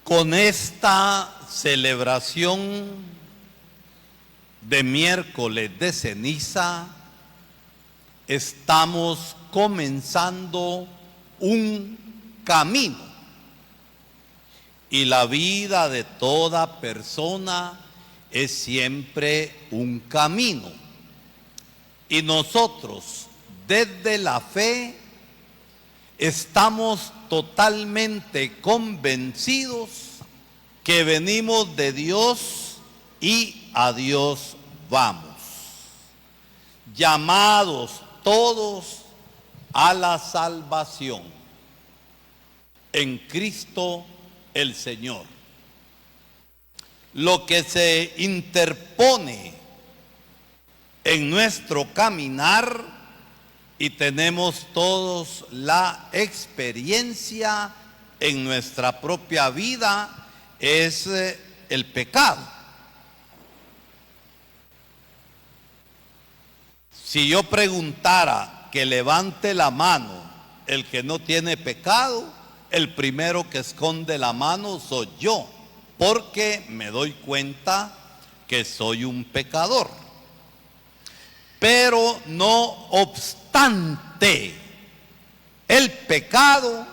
Con esta celebración de miércoles de ceniza, estamos comenzando un camino. Y la vida de toda persona es siempre un camino. Y nosotros, desde la fe, estamos totalmente convencidos que venimos de Dios y a Dios vamos. Llamados todos a la salvación en Cristo el Señor. Lo que se interpone en nuestro caminar, y tenemos todos la experiencia en nuestra propia vida, es el pecado. Si yo preguntara que levante la mano el que no tiene pecado, el primero que esconde la mano soy yo, porque me doy cuenta que soy un pecador. Pero no obstante el pecado,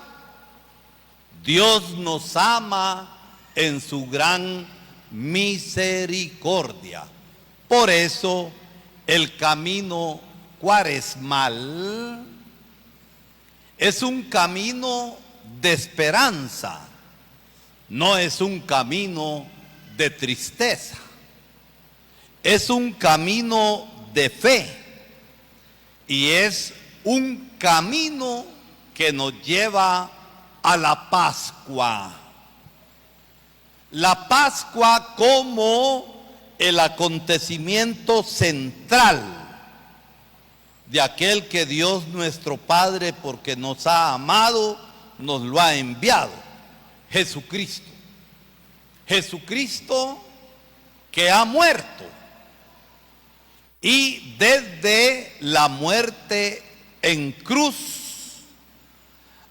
Dios nos ama en su gran misericordia. Por eso el camino cuaresmal es un camino de esperanza, no es un camino de tristeza, es un camino de fe y es un camino que nos lleva a la Pascua. La Pascua como el acontecimiento central de aquel que Dios nuestro Padre, porque nos ha amado, nos lo ha enviado, Jesucristo. Jesucristo que ha muerto. Y desde la muerte en cruz,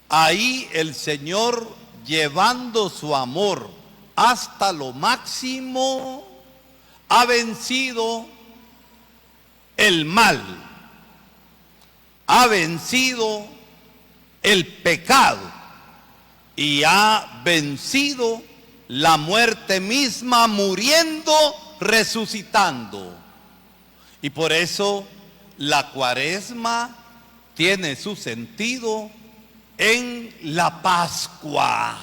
ahí el Señor, llevando su amor hasta lo máximo, ha vencido el mal, ha vencido el pecado y ha vencido la muerte misma, muriendo, resucitando. Y por eso la Cuaresma tiene su sentido en la Pascua,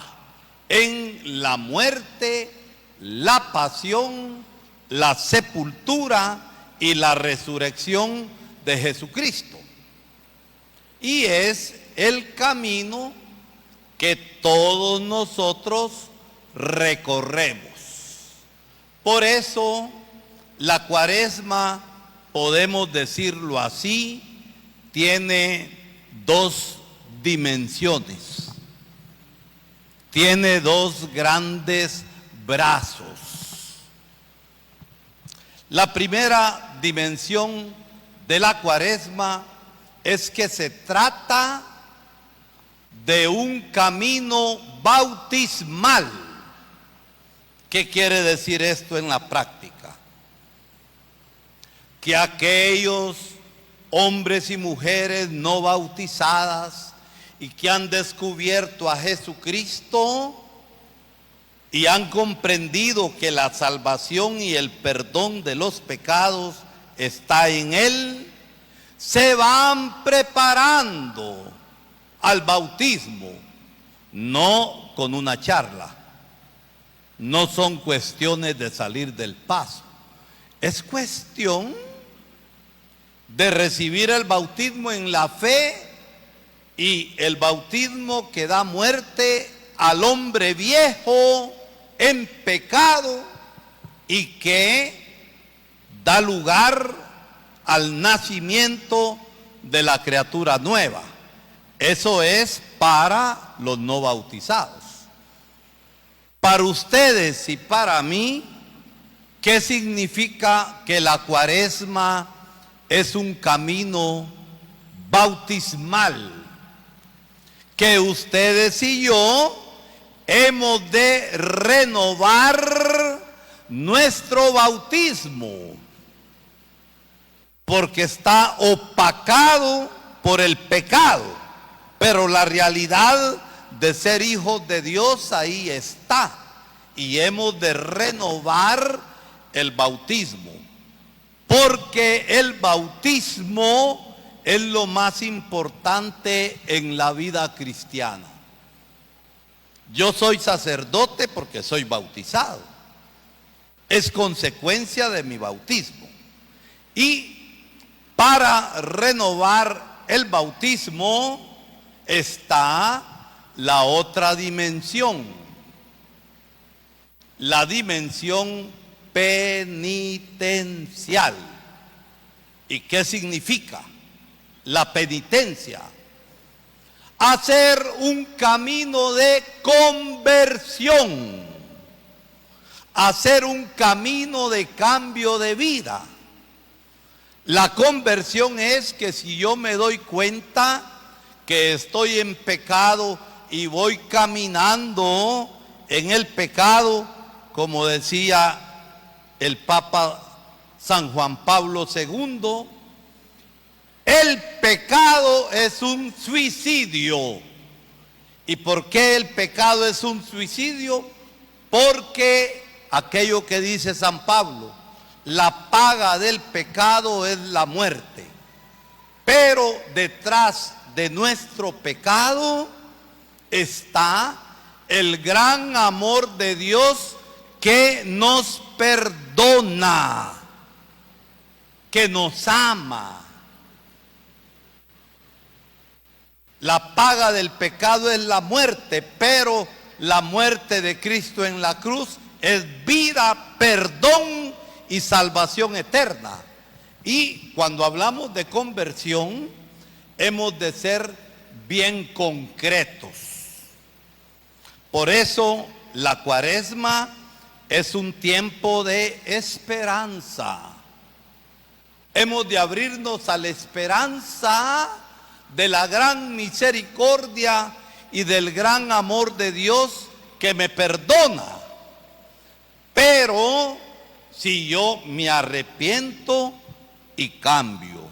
en la muerte, la pasión, la sepultura y la resurrección de Jesucristo. Y es el camino que todos nosotros recorremos. Por eso la Cuaresma, podemos decirlo así, tiene dos dimensiones, tiene dos grandes brazos. La primera dimensión de la Cuaresma es que se trata de un camino bautismal. ¿Qué quiere decir esto en la práctica? Que aquellos hombres y mujeres no bautizadas y que han descubierto a Jesucristo y han comprendido que la salvación y el perdón de los pecados está en Él, se van preparando al bautismo, no con una charla, no son cuestiones de salir del paso, es cuestión de recibir el bautismo en la fe y el bautismo que da muerte al hombre viejo en pecado y que da lugar al nacimiento de la criatura nueva. Eso es para los no bautizados. Para ustedes y para mí, ¿qué significa que la Cuaresma es un camino bautismal? Que ustedes y yo hemos de renovar nuestro bautismo, porque está opacado por el pecado, pero la realidad de ser hijos de Dios ahí está, y hemos de renovar el bautismo, porque el bautismo es lo más importante en la vida cristiana. Yo soy sacerdote porque soy bautizado, es consecuencia de mi bautismo, y para renovar el bautismo está la otra dimensión, la dimensión penitencial. ¿Y qué significa la penitencia? Hacer un camino de conversión, hacer un camino de cambio de vida. La conversión es que si yo me doy cuenta que estoy en pecado y voy caminando en el pecado, como decía el Papa San Juan Pablo II, el pecado es un suicidio. ¿Y por qué el pecado es un suicidio? Porque aquello que dice San Pablo, la paga del pecado es la muerte. Pero detrás de nuestro pecado está el gran amor de Dios que nos perdona, que nos ama. La paga del pecado es la muerte, pero la muerte de Cristo en la cruz es vida, perdón y salvación eterna. Y cuando hablamos de conversión, hemos de ser bien concretos. Por eso la Cuaresma es un tiempo de esperanza. Hemos de abrirnos a la esperanza de la gran misericordia y del gran amor de Dios que me perdona. Pero si yo me arrepiento y cambio.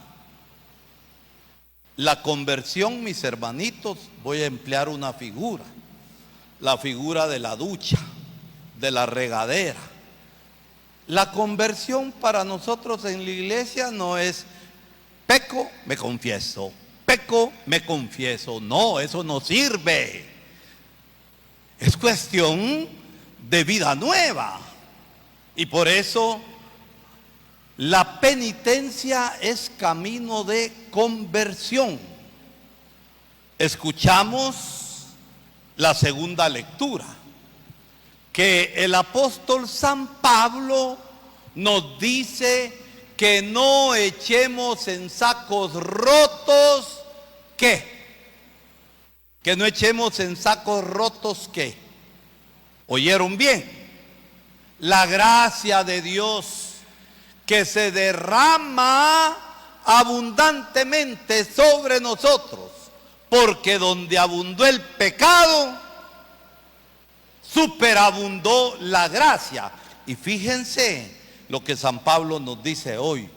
La conversión, mis hermanitos, voy a emplear una figura, la figura de la ducha, de la regadera. La conversión para nosotros en la iglesia no es peco, me confieso, peco, me confieso. No, eso no sirve. Es cuestión de vida nueva. Y por eso la penitencia es camino de conversión. Escuchamos la segunda lectura, que el apóstol San Pablo nos dice que no echemos en sacos rotos, ¿qué? Que no echemos en sacos rotos, ¿qué? ¿Oyeron bien? La gracia de Dios que se derrama abundantemente sobre nosotros, porque donde abundó el pecado, superabundó la gracia. Y fíjense lo que San Pablo nos dice hoy,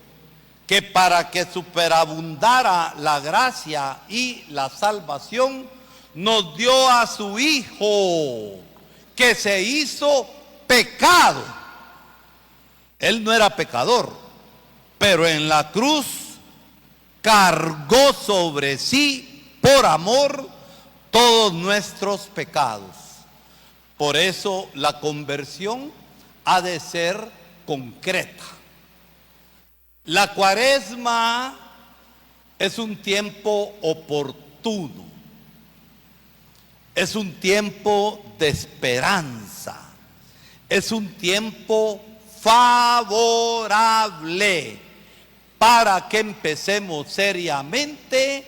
que para que superabundara la gracia y la salvación, nos dio a su Hijo, que se hizo pecado. Él no era pecador, pero en la cruz cargó sobre sí, por amor, todos nuestros pecados. Por eso la conversión ha de ser concreta. La Cuaresma es un tiempo oportuno, es un tiempo de esperanza, es un tiempo favorable para que empecemos seriamente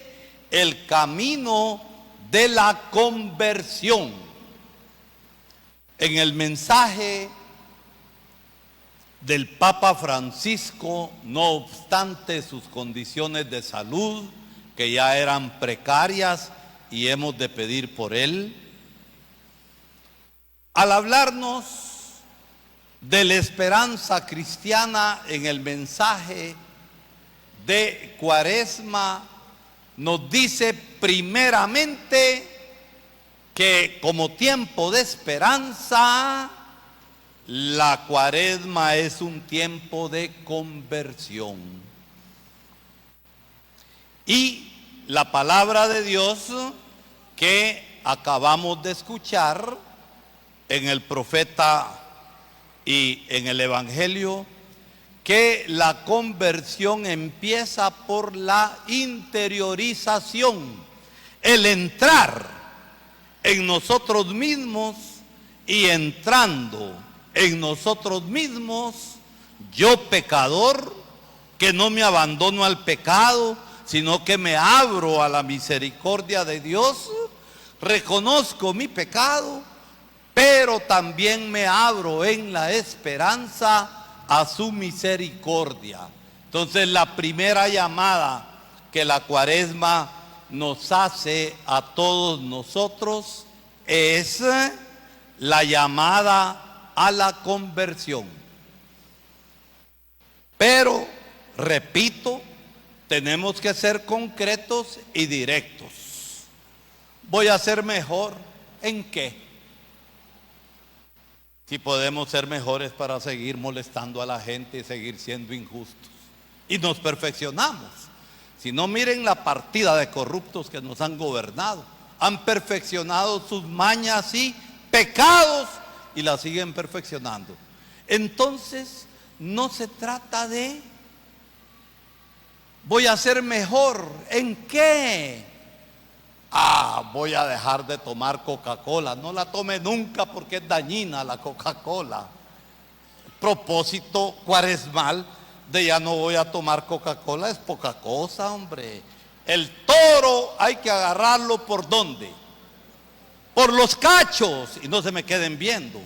el camino de la conversión. En el mensaje del Papa Francisco, no obstante sus condiciones de salud, que ya eran precarias y hemos de pedir por él, al hablarnos de la esperanza cristiana en el mensaje de Cuaresma, nos dice primeramente que como tiempo de esperanza, la Cuaresma es un tiempo de conversión. Y la palabra de Dios que acabamos de escuchar en el profeta y en el Evangelio, que la conversión empieza por la interiorización, el entrar en nosotros mismos, y entrando en nosotros mismos, yo pecador, que no me abandono al pecado, sino que me abro a la misericordia de Dios, reconozco mi pecado, pero también me abro en la esperanza a su misericordia. Entonces la primera llamada que la Cuaresma nos hace a todos nosotros es la llamada a la conversión. Pero, repito, tenemos que ser concretos y directos. ¿Voy a ser mejor en qué? Si podemos ser mejores para seguir molestando a la gente y seguir siendo injustos. Y nos perfeccionamos. Si no, miren la partida de corruptos que nos han gobernado. Han perfeccionado sus mañas y pecados y la siguen perfeccionando. Entonces, no se trata de voy a ser mejor. ¿En qué? Voy a dejar de tomar Coca-Cola. No la tome nunca porque es dañina la Coca-Cola. Propósito cuaresmal de ya no voy a tomar Coca-Cola es poca cosa, hombre. El toro hay que agarrarlo ¿por dónde? Por los cachos, y no se me queden viendo.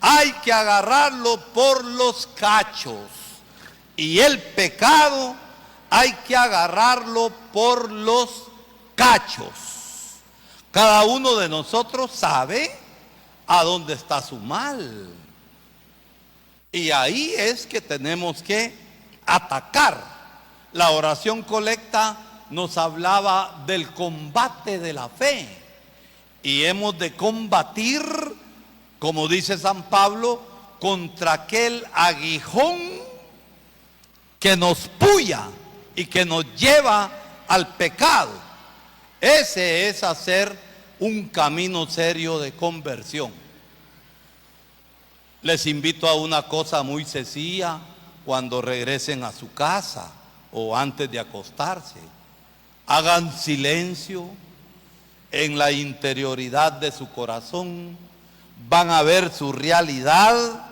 Hay que agarrarlo por los cachos. Y el pecado hay que agarrarlo por los cachos. Cada uno de nosotros sabe a dónde está su mal. Y ahí es que tenemos que atacar. La oración colecta nos hablaba del combate de la fe. Y hemos de combatir, como dice San Pablo, contra aquel aguijón que nos puya y que nos lleva al pecado. Ese es hacer un camino serio de conversión. Les invito a una cosa muy sencilla cuando regresen a su casa o antes de acostarse. Hagan silencio en la interioridad de su corazón. Van a ver su realidad,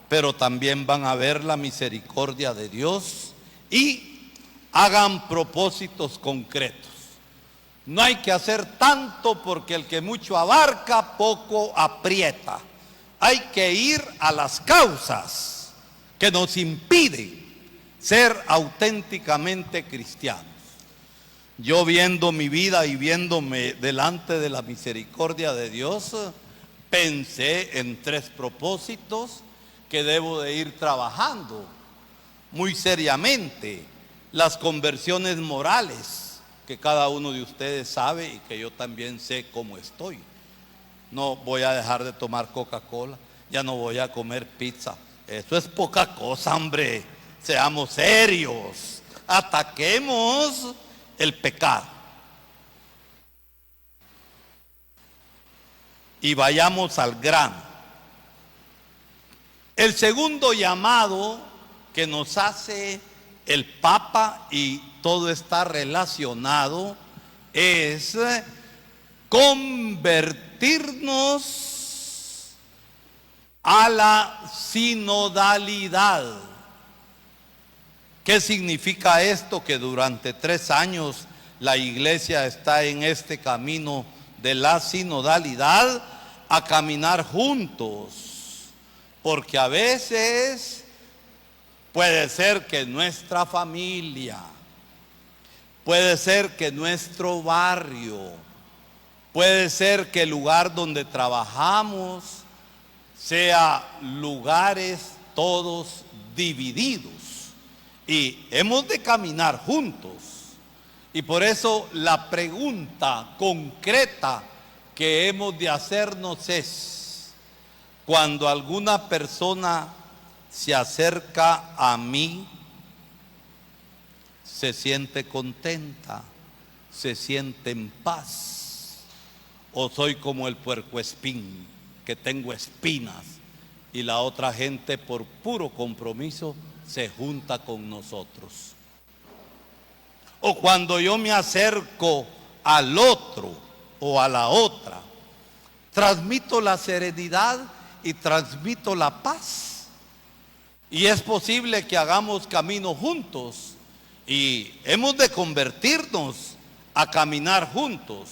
pero también van a ver la misericordia de Dios y hagan propósitos concretos. No hay que hacer tanto porque el que mucho abarca, poco aprieta. Hay que ir a las causas que nos impiden ser auténticamente cristianos. Yo viendo mi vida y viéndome delante de la misericordia de Dios, pensé en 3 propósitos que debo de ir trabajando muy seriamente. Las conversiones morales, que cada uno de ustedes sabe y que yo también sé cómo estoy. No voy a dejar de tomar Coca-Cola, ya no voy a comer pizza. Eso es poca cosa, hombre. Seamos serios, ataquemos el pecado y vayamos al grano. El segundo llamado que nos hace el Papa, y todo está relacionado, es convertirnos a la sinodalidad. ¿Qué significa esto? Que durante 3 años la iglesia está en este camino de la sinodalidad, a caminar juntos, porque a veces puede ser que nuestra familia, puede ser que nuestro barrio, Puede ser que el lugar donde trabajamos sea lugares todos divididos y hemos de caminar juntos. Y por eso la pregunta concreta que hemos de hacernos es: cuando alguna persona se acerca a mí, ¿se siente contenta? ¿Se siente en paz? ¿O soy como el puercoespín, que tengo espinas y la otra gente por puro compromiso se junta con nosotros? O cuando yo me acerco al otro o a la otra, transmito la serenidad y transmito la paz. Y es posible que hagamos camino juntos y hemos de convertirnos a caminar juntos.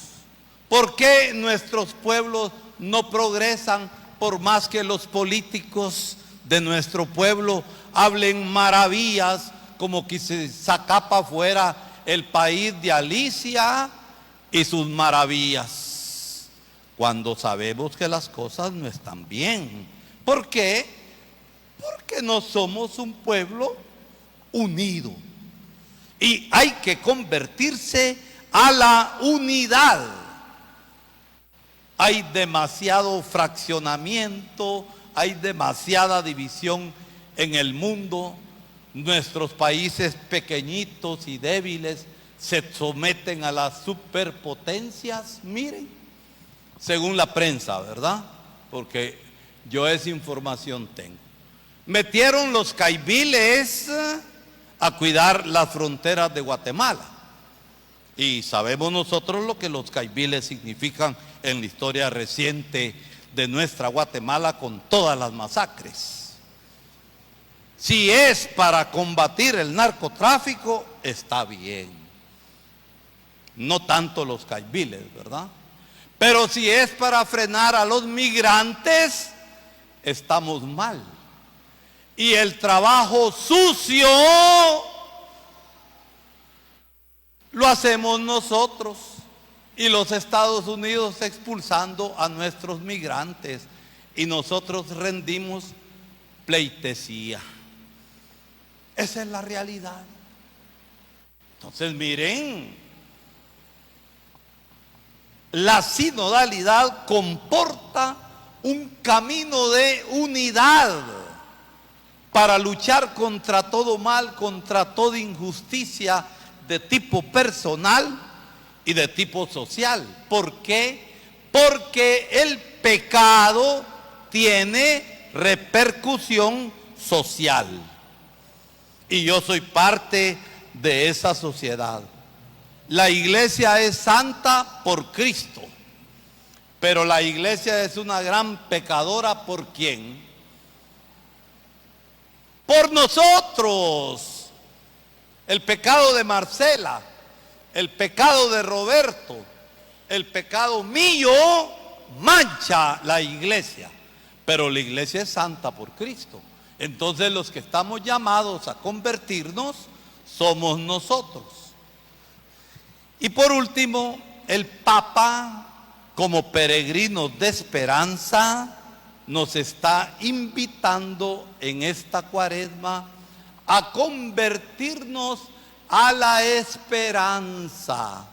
¿Por qué nuestros pueblos no progresan por más que los políticos de nuestro pueblo hablen maravillas como que se Zacapa fuera el país de Alicia y sus maravillas, cuando sabemos que las cosas no están bien? ¿Por qué? Porque no somos un pueblo unido y hay que convertirse a la unidad. Hay demasiado fraccionamiento, hay demasiada división en el mundo. Nuestros países pequeñitos y débiles se someten a las superpotencias, miren, según la prensa, ¿verdad? Porque yo esa información tengo. Metieron los caibiles a cuidar las fronteras de Guatemala. Y sabemos nosotros lo que los caibiles significan en la historia reciente de nuestra Guatemala con todas las masacres. Si es para combatir el narcotráfico, está bien. No tanto los caibiles, ¿verdad? Pero si es para frenar a los migrantes, estamos mal. Y el trabajo sucio lo hacemos nosotros y los Estados Unidos expulsando a nuestros migrantes, y nosotros rendimos pleitesía. Esa es la realidad. Entonces miren, la sinodalidad comporta un camino de unidad para luchar contra todo mal, contra toda injusticia de tipo personal y de tipo social. ¿Por qué? Porque el pecado tiene repercusión social. Y yo soy parte de esa sociedad. La iglesia es santa por Cristo, pero la iglesia es una gran pecadora. ¿Por quién? Por nosotros. El pecado de Marcela, el pecado de Roberto, el pecado mío mancha la iglesia, pero la iglesia es santa por Cristo. Entonces los que estamos llamados a convertirnos somos nosotros. Y por último, el Papa, como peregrinos de esperanza, nos está invitando en esta Cuaresma a convertirnos a la esperanza,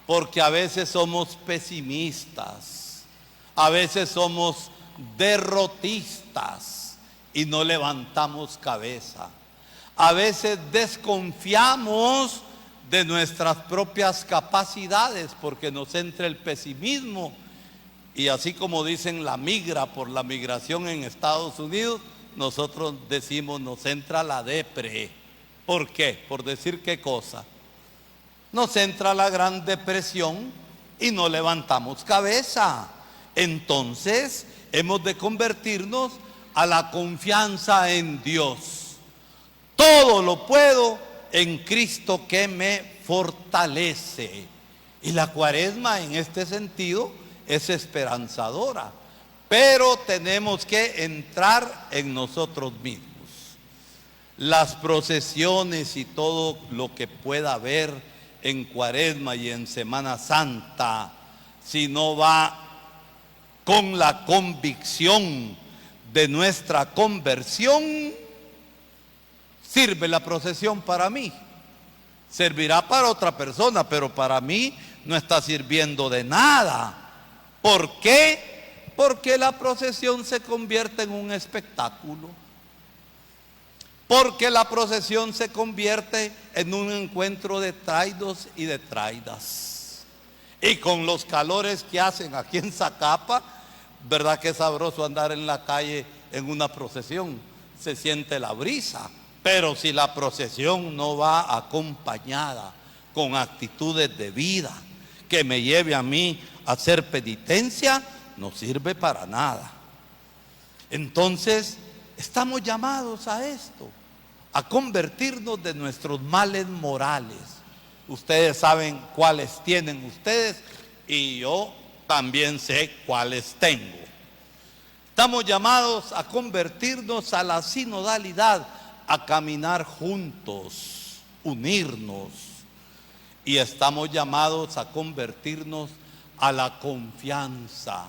porque a veces somos pesimistas, a veces somos derrotistas y no levantamos cabeza. A veces desconfiamos de nuestras propias capacidades porque nos entra el pesimismo, y así como dicen la migra por la migración en Estados Unidos, nosotros decimos nos entra la depre. ¿Por qué? Por decir qué cosa. Nos entra la gran depresión y no levantamos cabeza. Entonces hemos de convertirnos a la confianza en Dios. Todo lo puedo en Cristo que me fortalece. Y la Cuaresma en este sentido es esperanzadora, pero tenemos que entrar en nosotros mismos. Las procesiones y todo lo que pueda haber en Cuaresma y en Semana Santa sino va con la convicción de nuestra conversión. Sirve la procesión para mí, servirá para otra persona, pero para mí no está sirviendo de nada. ¿Por qué? Porque la procesión se convierte en un espectáculo, porque la procesión se convierte en un encuentro de traídos y de traídas. Y con los calores que hacen aquí en Zacapa, ¿verdad que es sabroso andar en la calle en una procesión? Se siente la brisa. Pero si la procesión no va acompañada con actitudes de vida que me lleve a mí a hacer penitencia, no sirve para nada. Entonces, estamos llamados a esto, a convertirnos de nuestros males morales. Ustedes saben cuáles tienen ustedes y yo también sé cuáles tengo. Estamos llamados a convertirnos a la sinodalidad, a caminar juntos, unirnos, y estamos llamados a convertirnos a la confianza,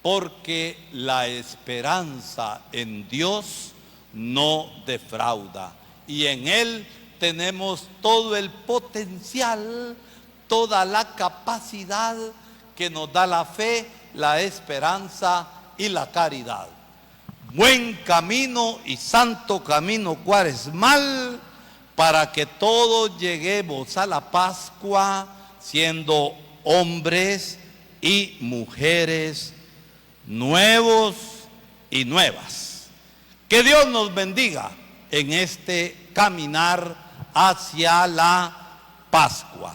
porque la esperanza en Dios no defrauda, y en Él tenemos todo el potencial, toda la capacidad que nos da la fe, la esperanza y la caridad. Buen camino y santo camino cuaresmal para que todos lleguemos a la Pascua siendo hombres y mujeres nuevos y nuevas. Que Dios nos bendiga en este caminar hacia la Pascua.